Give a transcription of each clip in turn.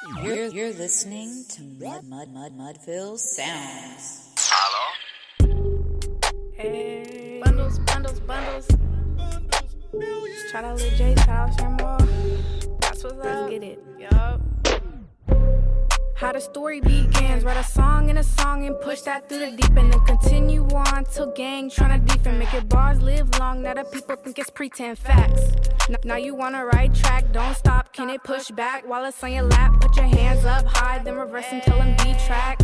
You're listening to Mudville Sounds. Hey. Bundles. Shout out Lil J, shout out Shamwell. That's what's up. Let's get it. Yup. How the story begins, write a song and push that through the deep end, then continue on till gang tryna defend, make your bars live long, now the people think it's pretend facts. Now you wanna ride track, don't stop, can it push back while it's on your lap, put your hands up high, then reverse and tell them B-track.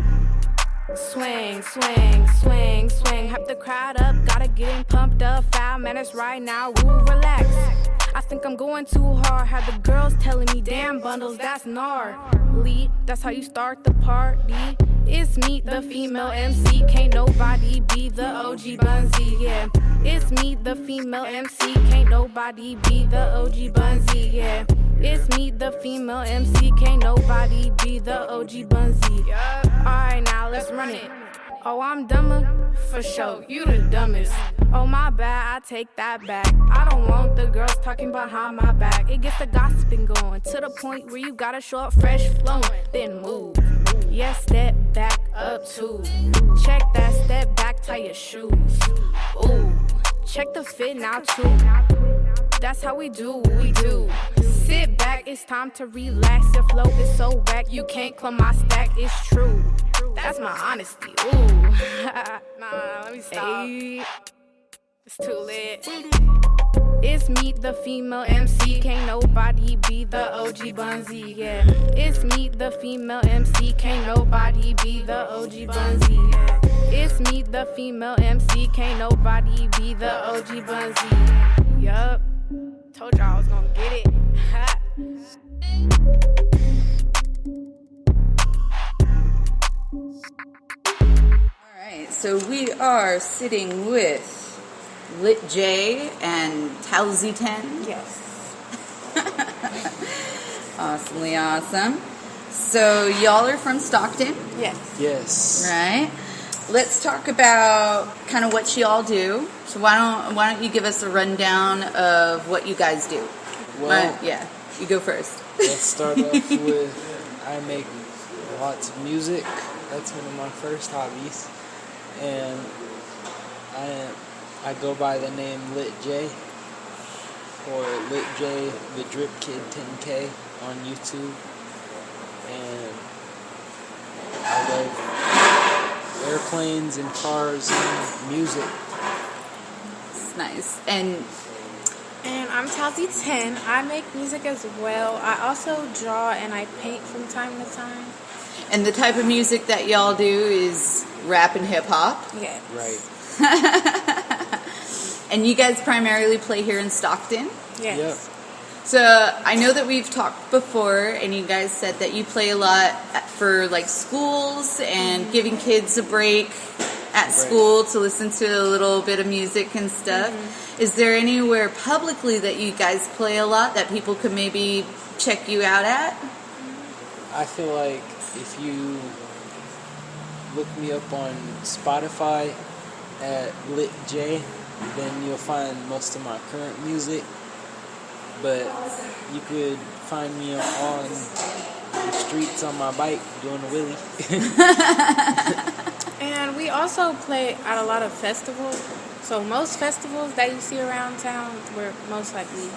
Swing, hype the crowd up, gotta get him pumped up, foul, man, it's right now, woo, relax. I think I'm going too hard, have the girls telling me, damn bundles, that's gnarly. That's how you start the party. It's me, the female MC, can't nobody be the OG Bunzy, yeah. It's me, the female MC, can't nobody be the OG Bunzy, yeah. It's me, the female MC, can't nobody be the OG Bunzy. Alright, now let's run it. Oh, I'm dumber? For sure, you the dumbest. Oh, my bad, I take that back. I don't want the girls talking behind my back. It gets the gossiping going to the point where you gotta show up fresh flowing. Then move. Yeah, step back up too. Check that step back, tie your shoes. Ooh, check the fit now too. That's how we do what we do. Sit back, it's time to relax. Your flow is so whack, you can't clump my stack, it's true. That's my honesty, ooh. Nah, let me stop. Hey. It's too lit. It's me, the female MC, can't nobody be the OG Bunzy, yeah. It's me, the female MC, can't nobody be the OG Bunzy, yeah. It's me, the female MC, can't nobody be the OG Bunzy. Yup, told y'all I was gonna get it. Alright, so we are sitting with Lit J and Talzie Tenn. Yes. Awesomely awesome. So y'all are from Stockton, Yes. right? Let's talk about kind of what y'all do. So why don't you give us a rundown of what you guys do? Well, Yeah, you go first. let's start off with I make lots of music. That's one of my first hobbies. And I go by the name Lit J, or Lit J, the Drip Kid 10K on YouTube. And I love airplanes and cars and music. It's nice. And I'm Talzie Tenn. I make music as well. I also draw and I paint from time to time. the type of music that y'all do is rap and hip hop. Yes. Right. And you guys primarily play here in Stockton. Yes. Yep. So I know that we've talked before, and you guys said that you play a lot for like schools and giving kids a break at school to listen to a little bit of music and stuff. Is there anywhere publicly that you guys play a lot that people could maybe check you out at? I feel like if you look me up on Spotify at Lit J, then you'll find most of my current music. But you could find me on the streets on my bike doing a wheelie. And we also play at a lot of festivals. So most festivals that you see around town, we're most likely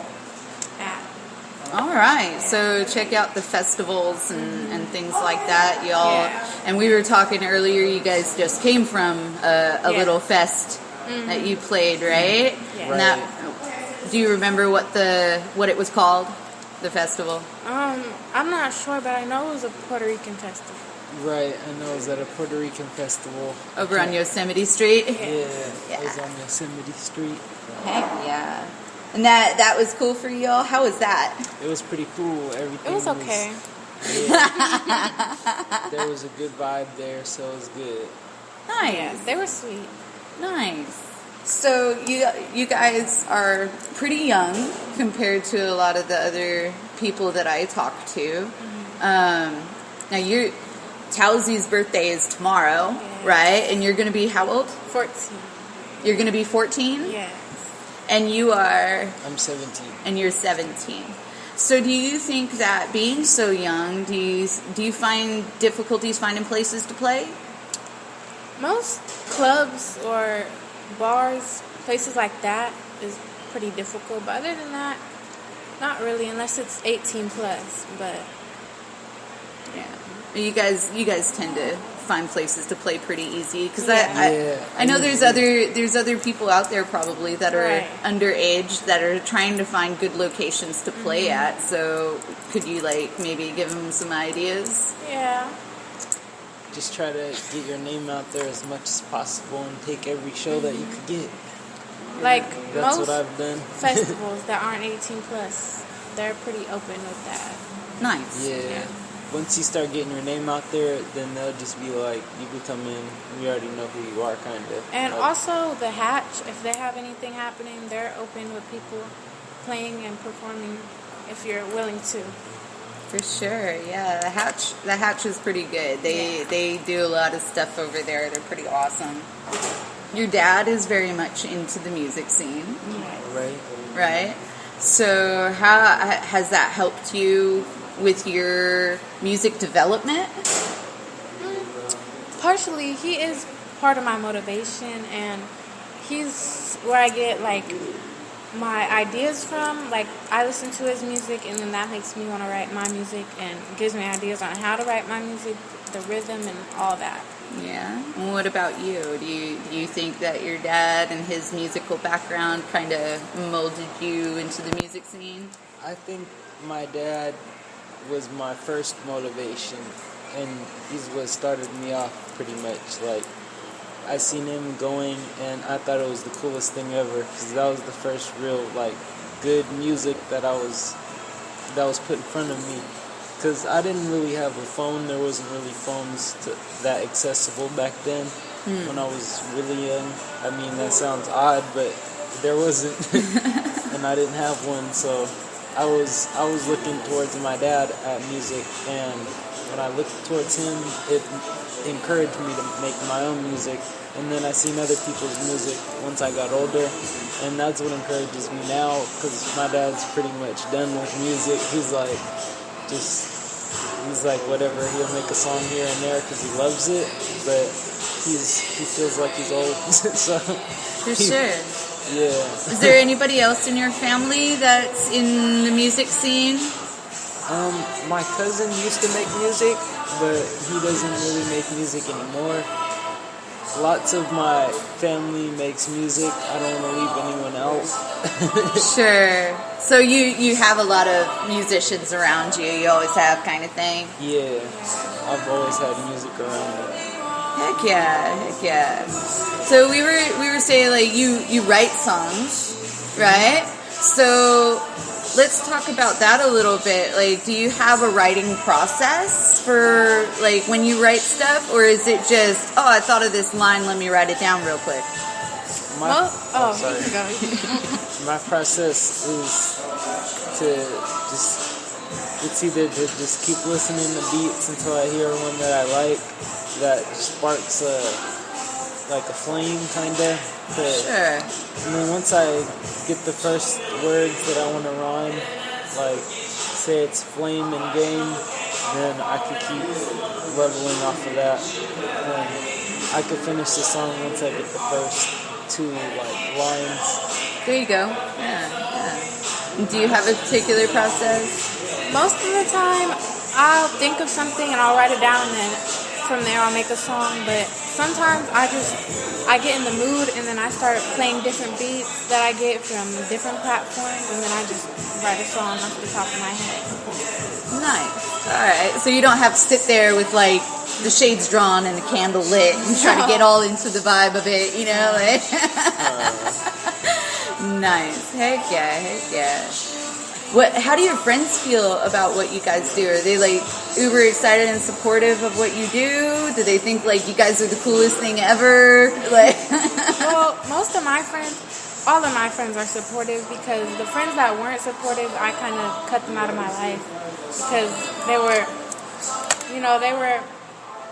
at. All right, so check out the festivals and things like that, y'all. Yeah. And we were talking earlier, you guys just came from a little fest that you played, right? Yeah. And that, do you remember what it was called, the festival? I'm not sure, but I know it was a Puerto Rican festival. Right, I know it was at a Puerto Rican festival. Over on Yosemite Street? Yeah, it was on Yosemite Street. Heck yeah. And that was cool for y'all? How was that? It was pretty cool. Everything It was okay. There was a good vibe there, so it was good. Nice. Yeah, they were sweet. Nice. So you guys are pretty young compared to a lot of the other people that I talk to. Now Talzie's birthday is tomorrow, right? And you're going to be how old? 14. You're going to be 14? Yes. And you are? I'm 17. And you're 17. So do you think that being so young, do you find difficulties finding places to play? Most clubs or bars, places like that is pretty difficult. But other than that, not really, unless it's 18 plus. But yeah, you guys tend to find places to play pretty easy because I know there's other people out there probably that are underage that are trying to find good locations to play at. So could you like maybe give them some ideas? Yeah. Just try to get your name out there as much as possible and take every show that you could get. Like That's most what I've done. festivals that aren't 18 plus, they're pretty open with that. Nice. Yeah. Once you start getting your name out there, then they'll just be like, you can come in, we already know who you are, kind of. And like, also the Hatch, if they have anything happening, they're open with people playing and performing if you're willing to. For sure, yeah. The Hatch is pretty good. They do a lot of stuff over there. They're pretty awesome. Your dad is very much into the music scene, right? So how has that helped you with your music development? Partially, he is part of my motivation, and he's where I get like my ideas from. Like I listen to his music, and then that makes me want to write my music and gives me ideas on how to write my music, the rhythm and all that. Yeah. And what about you? Do you think that your dad and his musical background kind of molded you into the music scene? I think my dad was my first motivation, and he's what started me off pretty much. Like I seen him going, and I thought it was the coolest thing ever, because that was the first real like good music that was put in front of me. Because I didn't really have a phone. There wasn't really phones that accessible back then when I was really young. I mean, that sounds odd, but there wasn't, and I didn't have one. So I was looking towards my dad at music, and when I looked towards him, it encouraged me to make my own music. And then I seen other people's music once I got older, and that's what encourages me now, because my dad's pretty much done with music. He's like whatever, he'll make a song here and there because he loves it, but he feels like he's old. So For sure. Yeah. Is there anybody else in your family that's in the music scene? My cousin used to make music, but he doesn't really make music anymore. Lots of my family makes music. I don't want to leave anyone out. Sure. So you have a lot of musicians around you. You always have, kind of thing. Yeah, I've always had music around me. Heck yeah. So we were saying like you write songs, right? So let's talk about that a little bit. Like, do you have a writing process for like when you write stuff, or is it just I thought of this line, let me write it down real quick? Sorry. My process is to it's either to just keep listening to beats until I hear one that I like, that sparks like a flame, kinda. Sure. And then once I get the first words that I want to rhyme, like say it's flame and game, then I can keep leveling off of that. And I could finish the song once I get the first two like lines. There you go. Yeah. Do you have a particular process? Most of the time, I'll think of something and I'll write it down, and then from there I'll make a song. But sometimes I get in the mood, and then I start playing different beats that I get from different platforms, and then I just write a song off the top of my head. Nice. All right. So you don't have to sit there with like the shades drawn and the candle lit and try to get all into the vibe of it, you know? Like Nice. Heck yeah. How do your friends feel about what you guys do? Are they like uber excited and supportive of what you do? Do they think like you guys are the coolest thing ever? Like Well, all of my friends are supportive, because the friends that weren't supportive, I kind of cut them out of my life because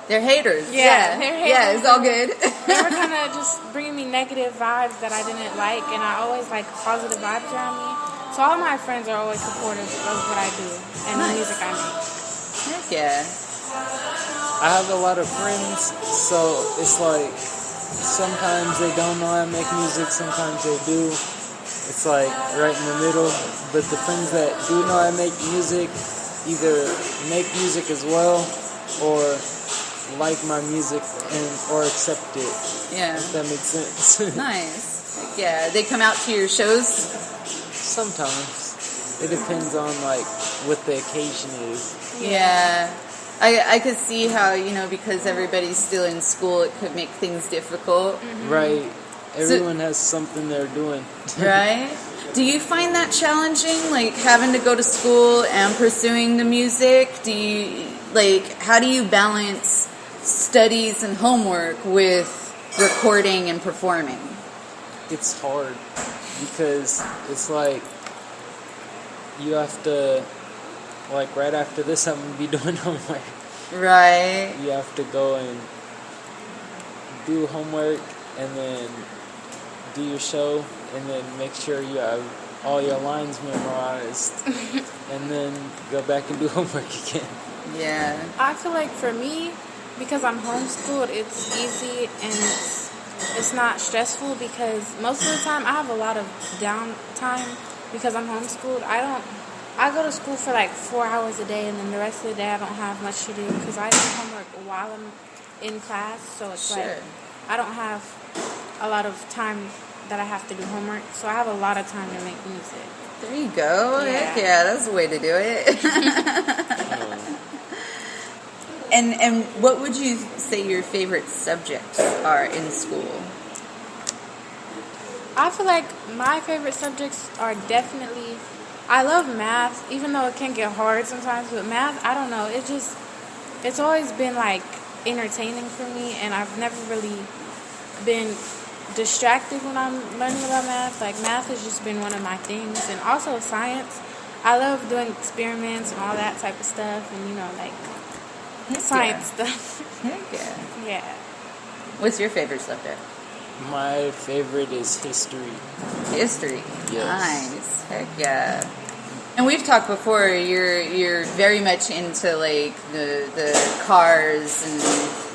they're haters. Yeah, they're haters. Yeah, it's all good. They were kind of just bringing me negative vibes that I didn't like, and I always like positive vibes around me. So all my friends are always supportive of what I do and the music I make. Heck yeah. I have a lot of friends, so it's like sometimes they don't know I make music, sometimes they do. It's like right in the middle. But the friends that do know I make music either make music as well or like my music or accept it. Yeah. If that makes sense. Nice. Heck yeah. They come out to your shows? Sometimes. It depends on like what the occasion is. Yeah. I could see how, because everybody's still in school, it could make things difficult. Mm-hmm. Right. Everyone has something they're doing. Right? Do you find that challenging, like having to go to school and pursuing the music? How do you balance studies and homework with recording and performing? It's hard because it's like you have to, like right after this I'm going to be doing homework. Right. You have to go and do homework and then do your show and then make sure you have all your lines memorized and then go back and do homework again. Yeah. I feel like for me, because I'm homeschooled, it's easy and it's not stressful because most of the time I have a lot of downtime because I'm homeschooled. I go to school for like 4 hours a day and then the rest of the day I don't have much to do because I do homework while I'm in class. So it's Sure. like I don't have a lot of time that I have to do homework. So I have a lot of time to make music. There you go. Yeah. Heck yeah, that's the way to do it. And what would you say your favorite subjects are in school? I feel like my favorite subjects are definitely, I love math, even though it can get hard sometimes, but math, I don't know, it's always been like entertaining for me, and I've never really been distracted when I'm learning about math. Like math has just been one of my things, and also science. I love doing experiments and all that type of stuff, and like science stuff. Heck yeah. Yeah. What's your favorite subject? My favorite is history. History. Yes. Nice. Heck yeah. And we've talked before, you're very much into like the cars and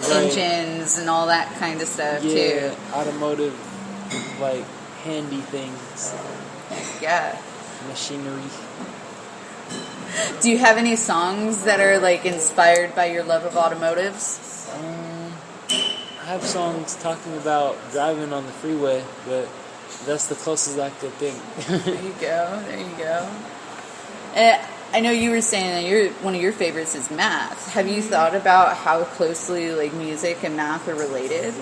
Right. engines and all that kind of stuff too. Automotive, like handy things, Yeah. machinery. Do you have any songs that are like inspired by your love of automotives? I have songs talking about driving on the freeway, but that's the closest I could think. There you go. There you go. I know you were saying that one of your favorites is math. Have you thought about how closely like music and math are related?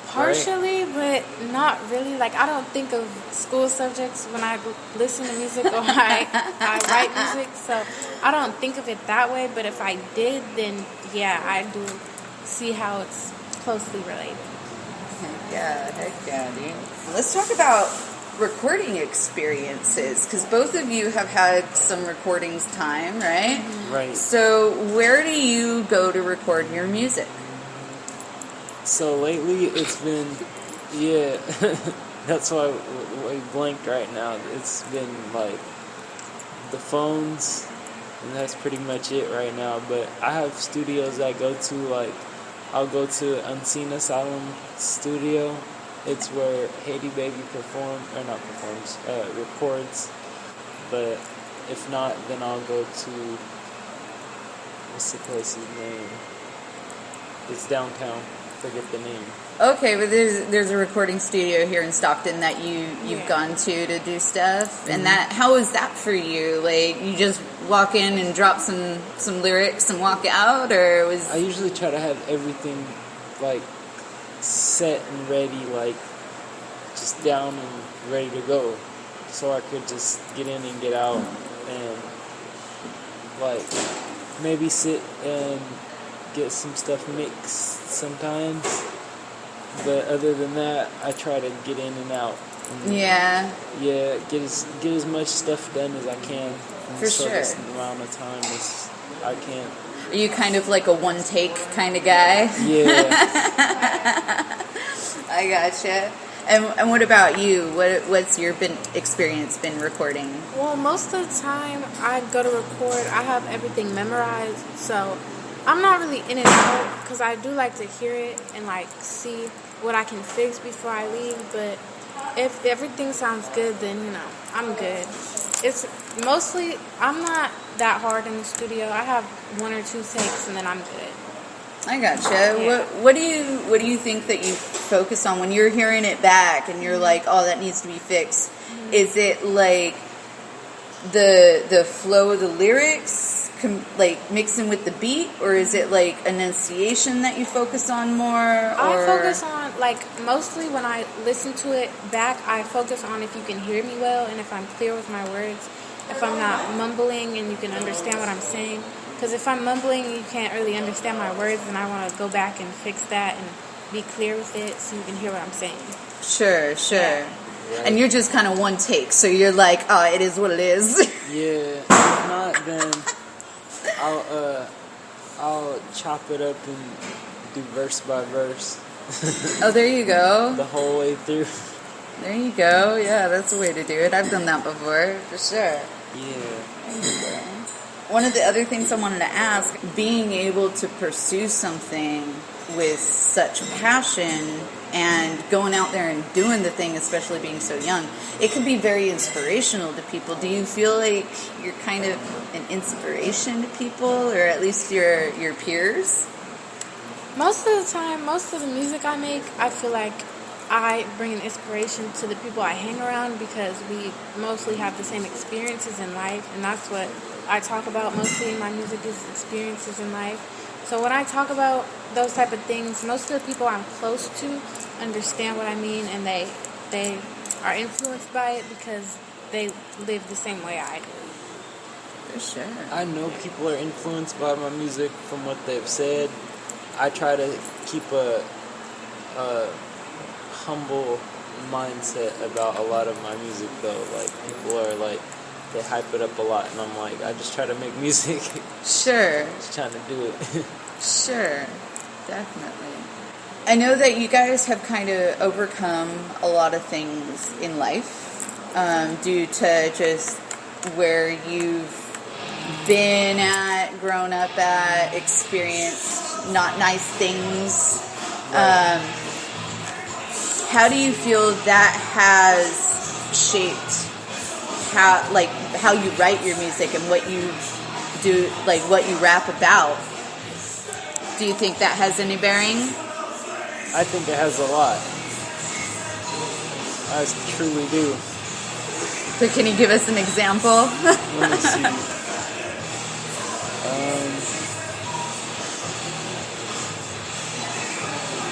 Partially, but not really. Like, I don't think of school subjects when I listen to music or I write music, so I don't think of it that way. But if I did, then yeah, I do see how it's closely related. Heck yeah, dude. Let's talk about recording experiences, because both of you have had some recordings time, right? Right. So where do you go to record your music? So lately it's been, that's why we blanked right now. It's been like the phones, and that's pretty much it right now. But I have studios I go to, like I'll go to Unseen Asylum Studio. It's where Haiti Baby records. But if not, then I'll go to, what's the place's name? It's downtown. Forget the name. Okay, but there's a recording studio here in Stockton that you've gone to do stuff, and how was that for you? Like, you just walk in and drop some lyrics and walk out, or was? I usually try to have everything like set and ready, like just down and ready to go, so I could just get in and get out, and like maybe sit and get some stuff mixed sometimes, but other than that, I try to get in and out. And get as much stuff done as I can in the shortest amount of time as I can. Are you kind of like a one take kind of guy? Yeah. I gotcha. And what about you? What's your experience been recording? Well, most of the time I go to record, I have everything memorized, so I'm not really in and out because I do like to hear it and like see what I can fix before I leave. But if everything sounds good, then you know I'm good. It's mostly I'm not that hard in the studio. I have 1 or 2 takes and then I'm good. I gotcha. Yeah. What do you think that you focus on when you're hearing it back and you're like, oh, that needs to be fixed? Mm-hmm. Is it like the flow of the lyrics, like mixing with the beat, or is it like enunciation that you focus on more? I focus on, like, mostly when I listen to it back, I focus on if you can hear me well and if I'm clear with my words, if I'm not mumbling and you can understand what I'm saying. Because if I'm mumbling and you can't really understand my words, then I want to go back and fix that and be clear with it so you can hear what I'm saying. Sure. Yeah. Right. And you're just kind of one take, so you're like, oh, it is what it is. Yeah, if not, then I'll chop it up and do verse by verse. Oh, there you go. The whole way through. There you go. Yeah, that's a way to do it. I've done that before, for sure. Yeah. One of the other things I wanted to ask, being able to pursue something with such passion and going out there and doing the thing, especially being so young, it can be very inspirational to people. Do you feel like you're kind of an inspiration to people, or at least your peers? Most of the time, most of the music I make, I feel like I bring an inspiration to the people I hang around because we mostly have the same experiences in life, and that's what I talk about mostly in my music is experiences in life. So when I talk about those type of things, most of the people I'm close to understand what I mean, and they are influenced by it because they live the same way I do. For sure. I know people are influenced by my music from what they've said. I try to keep a humble mindset about a lot of my music, though. Like, people are like, they hype it up a lot, and I'm like, I just try to make music. Sure. Just trying to do it. Sure. Definitely. I know that you guys have kind of overcome a lot of things in life due to just where you've been at, grown up at, experienced not nice things. Right. How do you feel that has shaped how you write your music and what you do, like what you rap about? Do you think that has any bearing? I think it has a lot. I truly do. So can you give us an example? Let me see.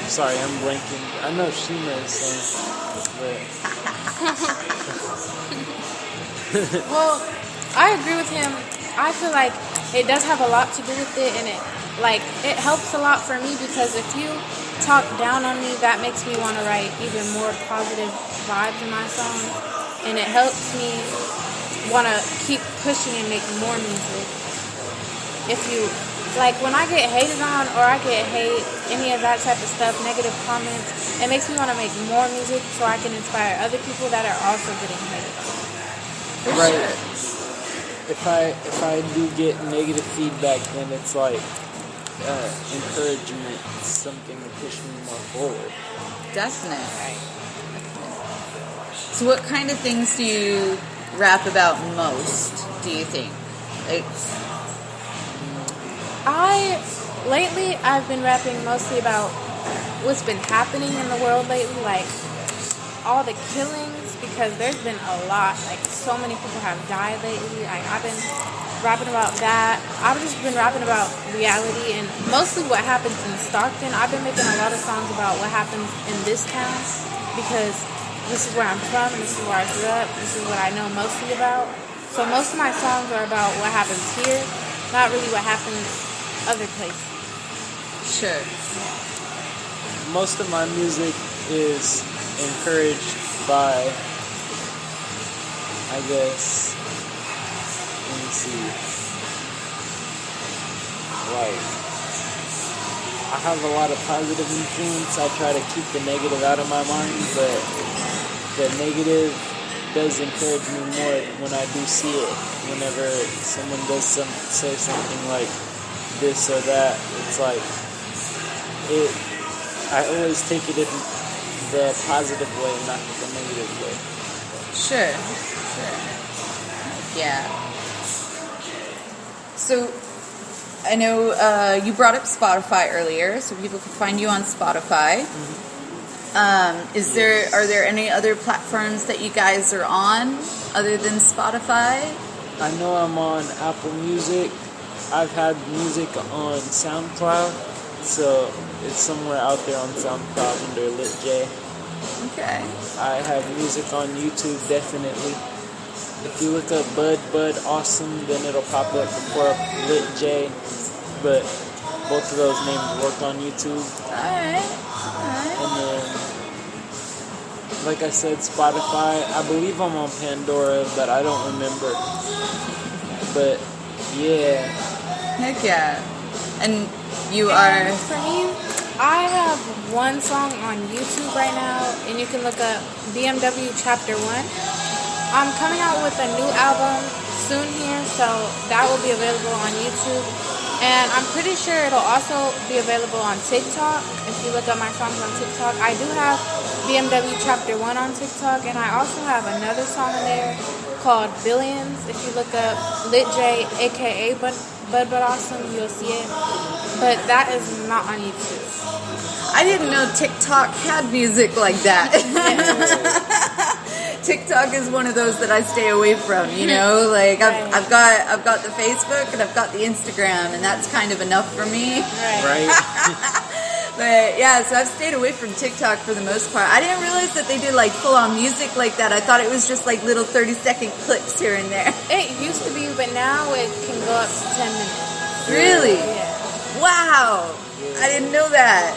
Sorry, I'm blanking. I know she knows some, but... Well, I agree with him. I feel like it does have a lot to do with it, and it helps a lot for me because if you talk down on me, that makes me want to write even more positive vibes in my songs, and it helps me want to keep pushing and make more music. If you, like, when I get hated on or I get hate, any of that type of stuff, negative comments, it makes me want to make more music so I can inspire other people that are also getting hated on. Right. If I do get negative feedback, then it's like encouragement, something to push me more forward. Definitely. So what kind of things do you rap about most, do you think? Lately I've been rapping mostly about what's been happening in the world lately, like all the killings, because there's been a lot, like so many people have died lately. Like, I've been rapping about that. I've just been rapping about reality and mostly what happens in Stockton. I've been making a lot of songs about what happens in this town because this is where I'm from and this is where I grew up. This is what I know mostly about. So most of my songs are about what happens here, not really what happens other places. Sure. Most of my music is encouraged by, I guess, let me see, like, I have a lot of positive influence. I try to keep the negative out of my mind, but the negative does encourage me more when I do see it. Whenever someone does say something like this or that, it's like I always take it in the positive way, not the negative way. Sure. Yeah. So, I know you brought up Spotify earlier, so people can find you on Spotify. Mm-hmm. Are there any other platforms that you guys are on other than Spotify? I know I'm on Apple Music. I've had music on SoundCloud, so it's somewhere out there on SoundCloud under Lit J. Okay. I have music on YouTube, definitely. If you look up Bud Awesome, then it'll pop up before Lit J. But both of those names work on YouTube. Alright. And then, like I said, Spotify. I believe I'm on Pandora, but I don't remember. But, yeah. Heck yeah. And you are... For me, I have one song on YouTube right now, and you can look up BMW Chapter 1. I'm coming out with a new album soon here, so that will be available on YouTube. And I'm pretty sure it'll also be available on TikTok. If you look up my songs on TikTok, I do have BMW Chapter 1 on TikTok, and I also have another song in there called Billions. If you look up Lit J, aka Bud Awesome, you'll see it. But that is not on YouTube. I didn't know TikTok had music like that. TikTok is one of those that I stay away from, you know, like I've got the Facebook and I've got the Instagram, and that's kind of enough for me. Right. But yeah, so I've stayed away from TikTok for the most part. I didn't realize that they did like full on music like that. I thought it was just like little 30-second clips here and there. It used to be, but now it can go up to 10 minutes. Really? Yeah. Wow. I didn't know that.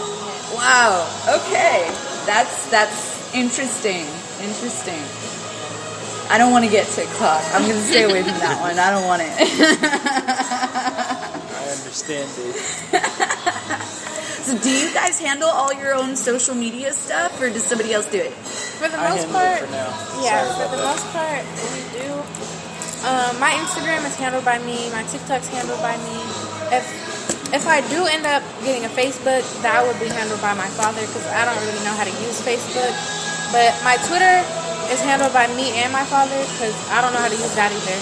Wow. Okay. That's interesting. I don't want to get TikTok. I'm going to stay away from that one. I don't want it. I understand it. So do you guys handle all your own social media stuff, or does somebody else do it? For the most part, for now. yeah, for the most part, we do. My Instagram is handled by me. My TikTok's handled by me. If I do end up getting a Facebook, that would be handled by my father, because I don't really know how to use Facebook. But my Twitter is handled by me and my father, because I don't know how to use that either.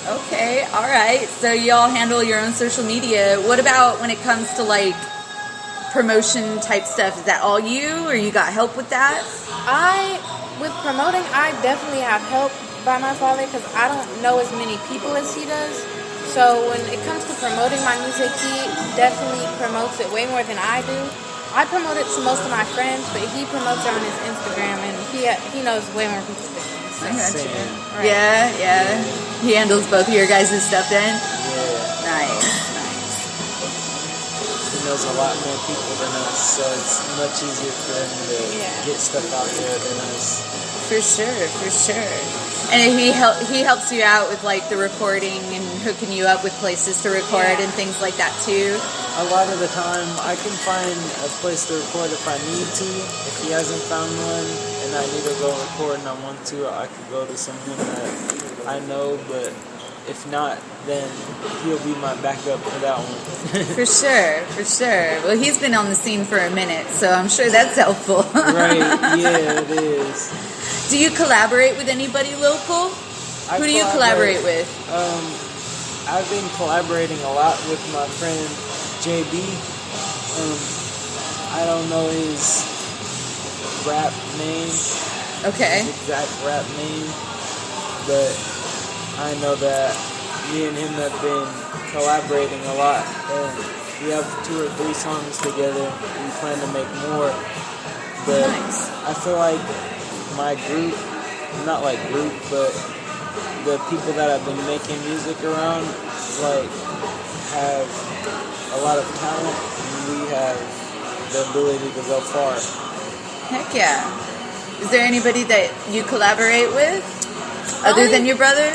Okay, all right. So y'all handle your own social media. What about when it comes to like promotion type stuff? Is that all you, or you got help with that? With promoting, I definitely have help by my father, because I don't know as many people as he does. So when it comes to promoting my music, he definitely promotes it way more than I do. I promote it to most of my friends, but he promotes it on his Instagram, and he knows way more people than me. So. Right. Yeah. He handles both of your guys' stuff then? Yeah. Nice. He knows a lot more people than us, so it's much easier for him to get stuff out there than us. For sure. And he helps you out with like the recording and hooking you up with places to record and things like that too. A lot of the time, I can find a place to record if I need to. If he hasn't found one and I need to go record and I want to, I could go to someone that I know. But if not, then he'll be my backup for that one. For sure. Well, he's been on the scene for a minute, so I'm sure that's helpful. Right? Yeah, it is. Do you collaborate with anybody local? Who do you collaborate with? I've been collaborating a lot with my friend JB. I don't know his rap name. Okay. His exact rap name. But I know that me and him have been collaborating a lot. And we have 2 or 3 songs together. We plan to make more. But nice. I feel like my group, not like group, but the people that I've been making music around, like, have a lot of talent, and we have the ability to go far. Heck yeah. Is there anybody that you collaborate with other than your brother?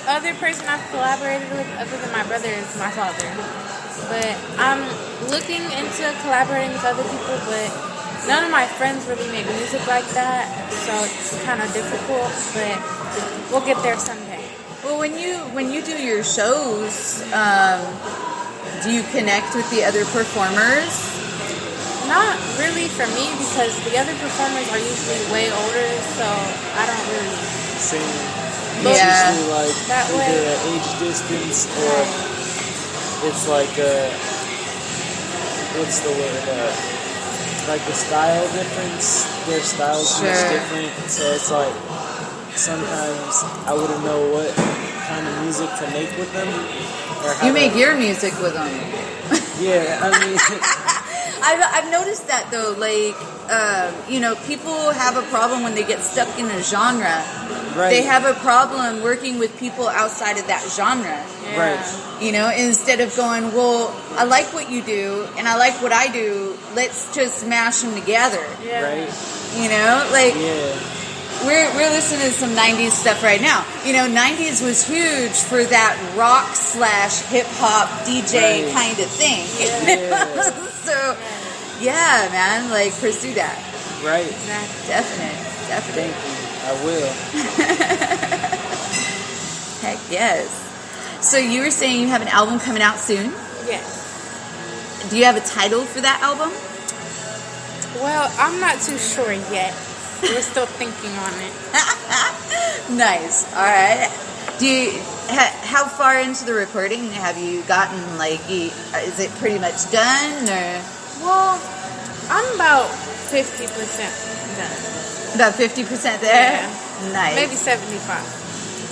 other person I've collaborated with, other than my brother, is my father. But I'm looking into collaborating with other people, but none of my friends really make music like that, so it's kind of difficult, but we'll get there someday. Well, when you do your shows, do you connect with the other performers? Not really for me, because the other performers are usually way older, so I don't really. Same. Look Usually like that either way. an age distance or it's like what's the word? Like the style difference. Their style's Sure. much different, so it's like sometimes I wouldn't know what kind of music to make with them. Or how You make your music with them. Yeah, I mean. I've noticed that though, like, people have a problem when they get stuck in a genre. Right. They have a problem working with people outside of that genre. Right. Instead of going, well, I like what you do and I like what I do, let's just mash them together. Yeah. Right. Yeah. We're listening to some 90s stuff right now. 90s was huge for that rock / hip hop DJ Right. kind of thing. Yeah. So, yeah, man, like, pursue that. Right. Definite. Thank you. I will. Heck yes. So you were saying you have an album coming out soon? Yeah. Do you have a title for that album? Well, I'm not too sure yet. We're still thinking on it. Nice. All right. How far into the recording have you gotten? Like, is it pretty much done, or Well, I'm about 50% done. about 50% there? Yeah. Nice. Maybe 75.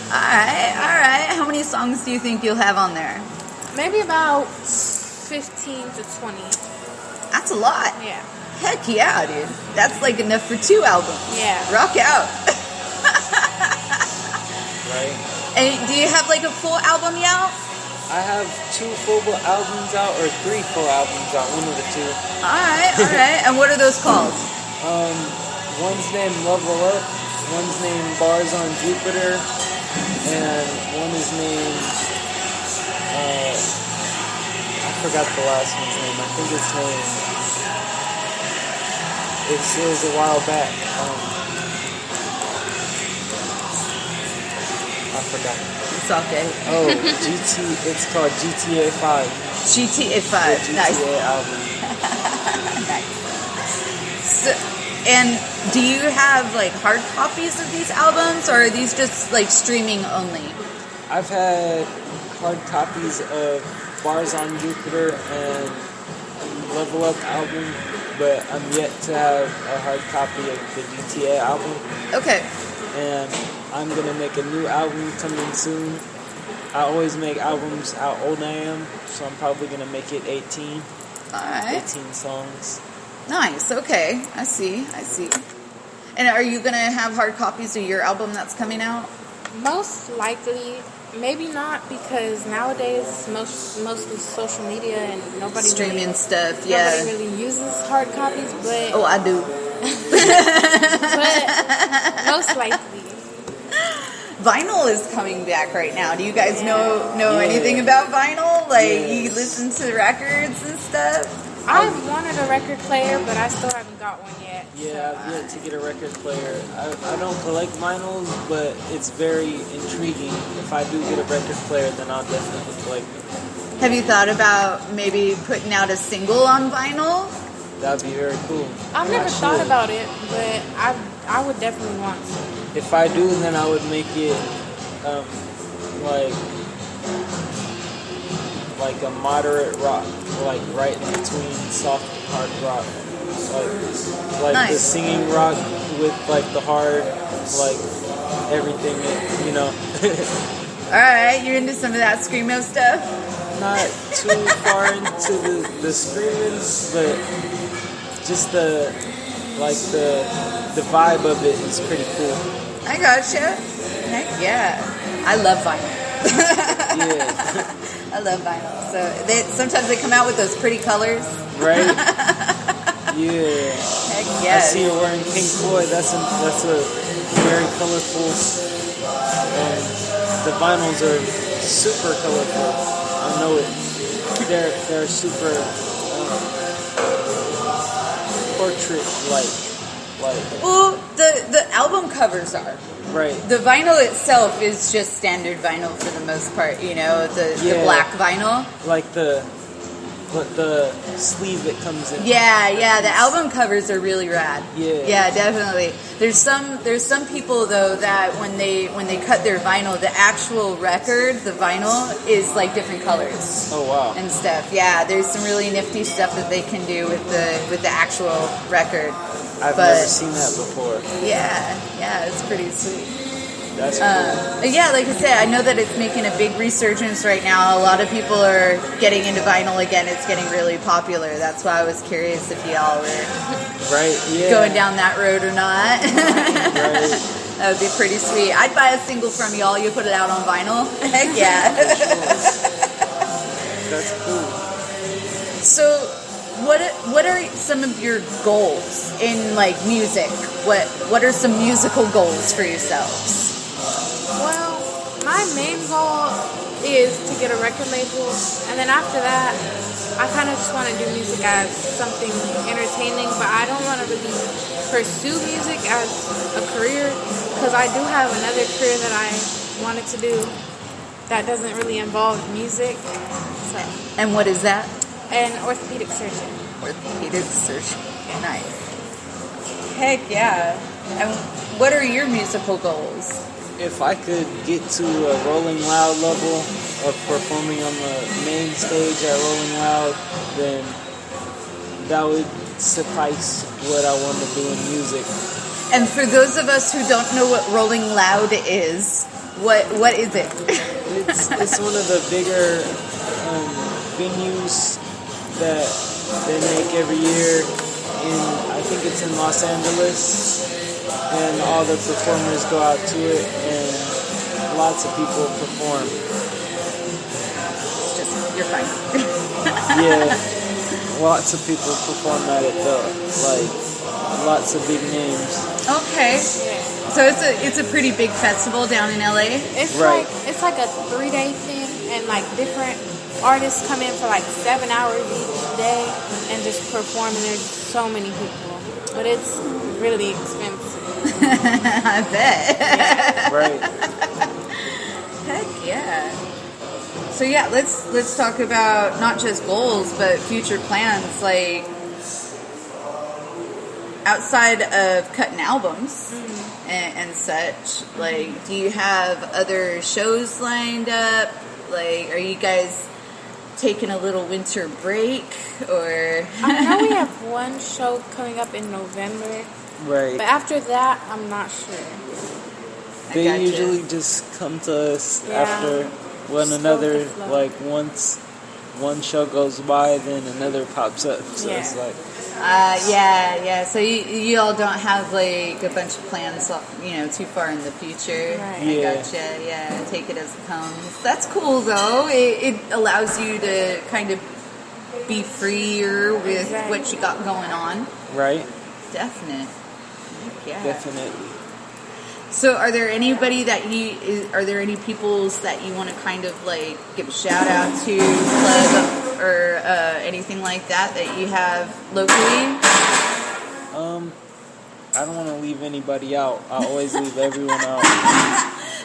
All right. How many songs do you think you'll have on there? Maybe about 15 to 20. That's a lot. Yeah. Heck yeah, dude. That's like enough for 2 albums. Yeah. Rock out. Right. And do you have like a full album out? I have 2 full albums out, or 3 full albums out, one of the 2. All right. And what are those called? One's named Level Up, one's named Bars on Jupiter, and one is named, I forgot the last one's name. I think it's named, it was a while back. I forgot. It's okay. Oh, it's called GTA 5. GTA 5. The Nice. GTA album. Nice. So, and do you have like hard copies of these albums, or are these just like streaming only? I've had hard copies of Bars on Jupiter and Level Up album, but I'm yet to have a hard copy of the GTA album. Okay. And I'm gonna make a new album coming soon. I always make albums how old I am, so I'm probably gonna make it 18. All right. 18 songs. Nice. Okay. I see. And are you gonna have hard copies of your album that's coming out? Most likely, maybe not, because nowadays mostly social media and nobody Streaming really, stuff. Yeah. Nobody really uses hard copies, but Oh, I do. but most likely. Vinyl is coming back right now. Do you guys know Yeah. anything about vinyl? Like, you Yes. listen to records and stuff? I've wanted a record player, but I still haven't got one yet. Yeah, I've yet to get a record player. I don't collect vinyls, but it's very intriguing. If I do get a record player, then I'll definitely collect it. Have you thought about maybe putting out a single on vinyl? That'd be very cool. I've never I thought should. about it, but I would definitely want to. If I do, then I would make it like a moderate rock, like right in between soft and hard rock, like Nice. the singing rock with like the hard, like everything, All right, you're into some of that screamo stuff? Not too far into the screaming, but just the vibe of it is pretty cool. I gotcha. Heck yeah. I love vinyl. Yeah. I love vinyl. So sometimes they come out with those pretty colors. Right? Yeah. Heck I yes. see you wearing Pink Floyd. That's a very colorful the vinyls are super colorful. I know it. They're super portrait-like. Well, the album covers are. Right. The vinyl itself is just standard vinyl for the most part, you know, the black vinyl. Like the sleeve it comes in. Yeah, the album covers are really rad. Yeah, definitely. There's some people though that when they cut their vinyl, the actual record, the vinyl is like different colors. Oh wow. And stuff. Yeah, there's some really nifty stuff that they can do with the actual record. I've never seen that before. Yeah, it's pretty sweet. That's cool. Yeah, like I said, I know that it's making a big resurgence right now. A lot of people are getting into vinyl again. It's getting really popular. That's why I was curious if y'all were going down that road or not. Right. That would be pretty sweet. I'd buy a single from y'all. You put it out on vinyl. Heck yeah. That's cool. So, what are some of your goals in like music? What are some musical goals for yourselves? Well, my main goal is to get a record label, and then after that, I kind of just want to do music as something entertaining, but I don't want to really pursue music as a career, because I do have another career that I wanted to do that doesn't really involve music. So. And what is that? An orthopedic surgeon. Orthopedic surgeon. Nice. Heck yeah. And what are your musical goals? If I could get to a Rolling Loud level of performing on the main stage at Rolling Loud, then that would suffice what I want to do in music. And for those of us who don't know what Rolling Loud is, what is it? It's one of the bigger venues that they make every year, I think it's in Los Angeles, and all the performers go out to it, and lots of people perform. It's just, you're fine. Yeah, lots of people perform at it though, like lots of big names. Okay, so it's a pretty big festival down in LA. It's like a 3-day thing, and like different artists come in for like 7 hours each day and just perform, and there's so many people, but it's really expensive. I bet. Yeah. Right. Heck yeah. So yeah, let's talk about not just goals but future plans, like outside of cutting albums and such. Like, do you have other shows lined up? Like, are you guys taking a little winter break, or? I know we have one show coming up in November. Right. But after that, I'm not sure. They usually just come to us after one another, like once one show goes by, then another pops up. So it's like... yeah. So you all don't have like a bunch of plans, too far in the future. Right. I gotcha. Yeah, take it as it comes. That's cool though. It allows you to kind of be freer with what you got going on. Right. Definite. Yeah. Definitely. So, are there any peoples that you want to kind of like give a shout out to, plug, or anything like that you have locally? I don't want to leave anybody out. I always leave everyone out.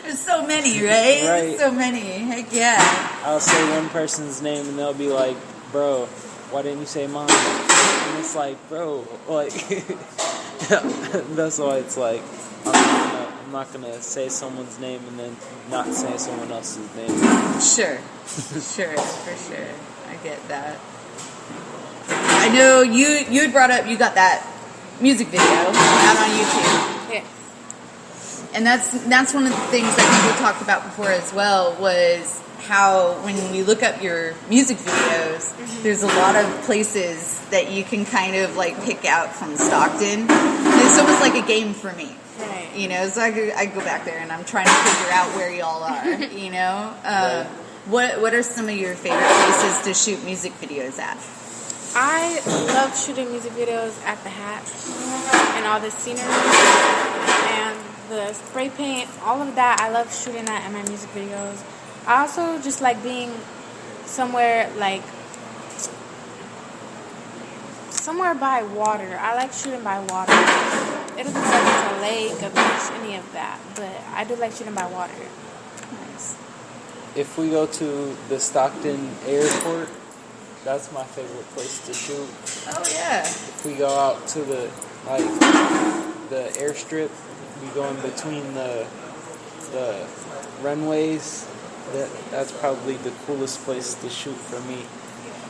There's so many, right? Right. So many. Heck yeah. I'll say one person's name and they'll be like, "Bro, why didn't you say mine?" And it's like, bro, like that's why it's like I'm not gonna say someone's name and then not say someone else's name. Sure, for sure. I get that. I know you had brought up, you got that music video out on YouTube. Yeah. And that's one of the things I think we talked about before as well, was how when you look up your music videos, there's a lot of places that you can kind of like pick out from Stockton. It's almost like a game for me. Right. So I go back there and I'm trying to figure out where y'all are, Right. What are some of your favorite places to shoot music videos at? I love shooting music videos at the Hatch and all the scenery. And the spray paint, all of that. I love shooting that in my music videos. I also just like being somewhere by water. I like shooting by water. It doesn't matter if it's a lake, a beach, any of that. But I do like shooting by water. Nice. If we go to the Stockton airport, that's my favorite place to shoot. Oh yeah. If we go out to the airstrip, we go in between the runways. That's probably the coolest place to shoot for me.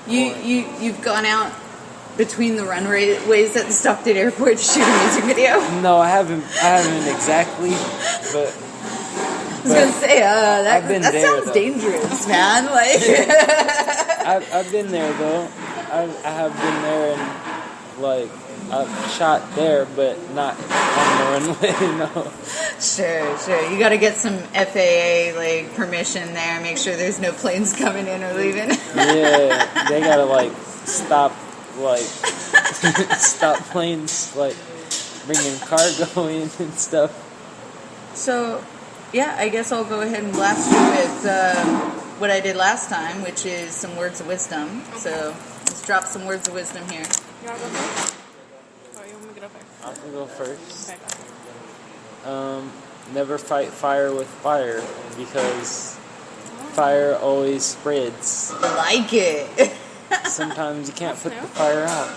You've gone out between the runways at the Stockton airport to shoot a music video? No, I haven't exactly, but I was gonna say that sounds though. Dangerous, man. Like I've been there though. I have been there and like I've shot there, but not on the runway. No. Sure. You got to get some FAA like permission there. Make sure there's no planes coming in or leaving. Yeah, they gotta like stop planes like bringing cargo in and stuff. So, yeah, I guess I'll go ahead and blast you with what I did last time, which is some words of wisdom. Okay. So let's drop some words of wisdom here. You want to go first? Or you want me to go first? I can go first. Okay. Never fight fire with fire because fire always spreads. I like it. Sometimes you can't put the fire out.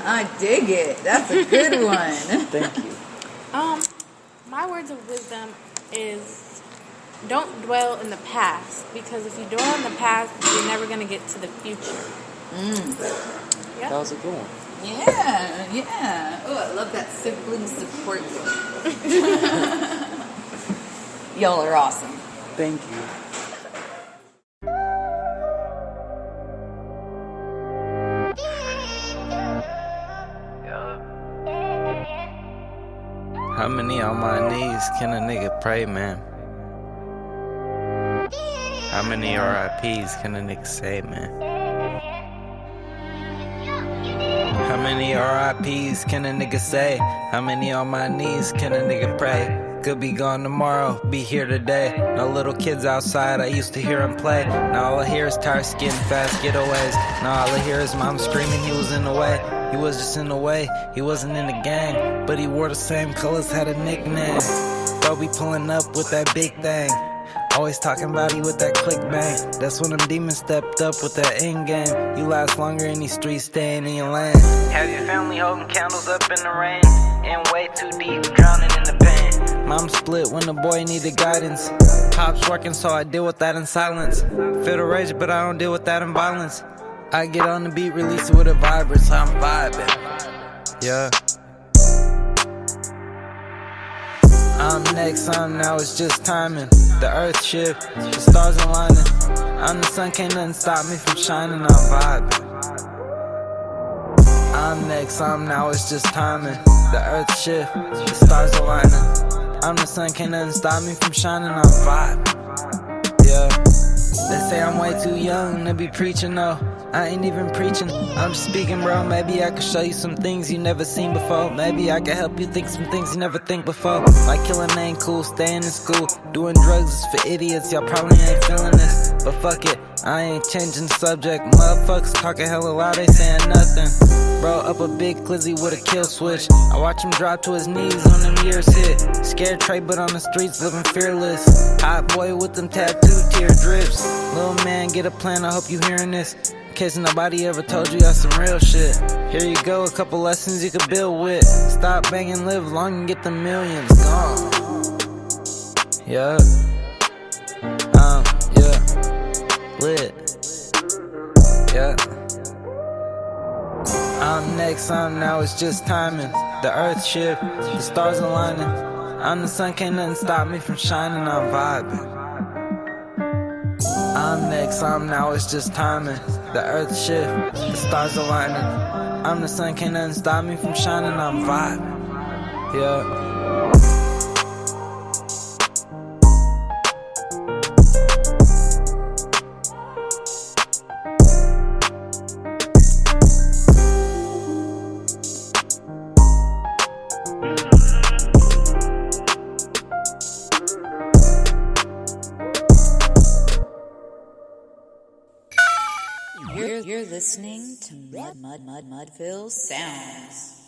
I dig it. That's a good one. Thank you. My words of wisdom is don't dwell in the past, because if you dwell in the past, you're never going to get to the future. That was a good one. Yeah. Oh, I love that sibling support. Y'all are awesome. Thank you. How many on my knees can a nigga pray, man? How many RIPs can a nigga say, man? How many RIPs can a nigga say? How many on my knees can a nigga pray? Could be gone tomorrow, be here today. No little kids outside, I used to hear them play. Now all I hear is tires getting fast getaways. Now all I hear is mom screaming he was in the way. He was just in the way, he wasn't in the gang, but he wore the same colors, had a nickname. Bro be pulling up with that big thing, always talking about he with that click bang. That's when them demons stepped up with that end game. You last longer in these streets, staying in your lane. Have your family holding candles up in the rain, and way too deep, drowning in the pain. Mom split when the boy needed guidance. Pops working, so I deal with that in silence. Feel the rage, but I don't deal with that in violence. I get on the beat, release it with a vibrate, so I'm vibing. Yeah. I'm next, I'm now, it's just timing. The earth shift, the stars aligning. I'm the sun, can't nothing stop me from shining, I'm vibing. I'm next, I'm now, it's just timing. The earth shift, the stars aligning. I'm the sun, can't nothing stop me from shining, I'm vibing. Yeah. They say I'm way too young to be preaching, though. I ain't even preaching, I'm just speaking, bro. Maybe I could show you some things you never seen before. Maybe I could help you think some things you never think before. Like killing ain't cool, staying in school. Doing drugs is for idiots, y'all probably ain't feeling this. But fuck it, I ain't changing the subject. Motherfuckers talking hella loud, they saying nothing. Bro, up a big glizzy with a kill switch. I watch him drop to his knees when them years hit. Scared Trey, but on the streets living fearless. Hot boy with them tattoo tear drips. Little man, get a plan, I hope you hearing this. In case nobody ever told you that's some real shit. Here you go, a couple lessons you could build with. Stop banging, live long and get the millions gone. Yeah. Yeah. Lit. Yeah. I'm next, I'm now, it's just timing. The earth shift, the stars aligning. I'm the sun, can't nothing stop me from shining, I'm vibing. I'm next, I'm now, it's just timing. The earth shift, the stars aligning. I'm the sun, can't nothing stop me from shining, I'm vibing. Yeah. listening to Mudville Sounds.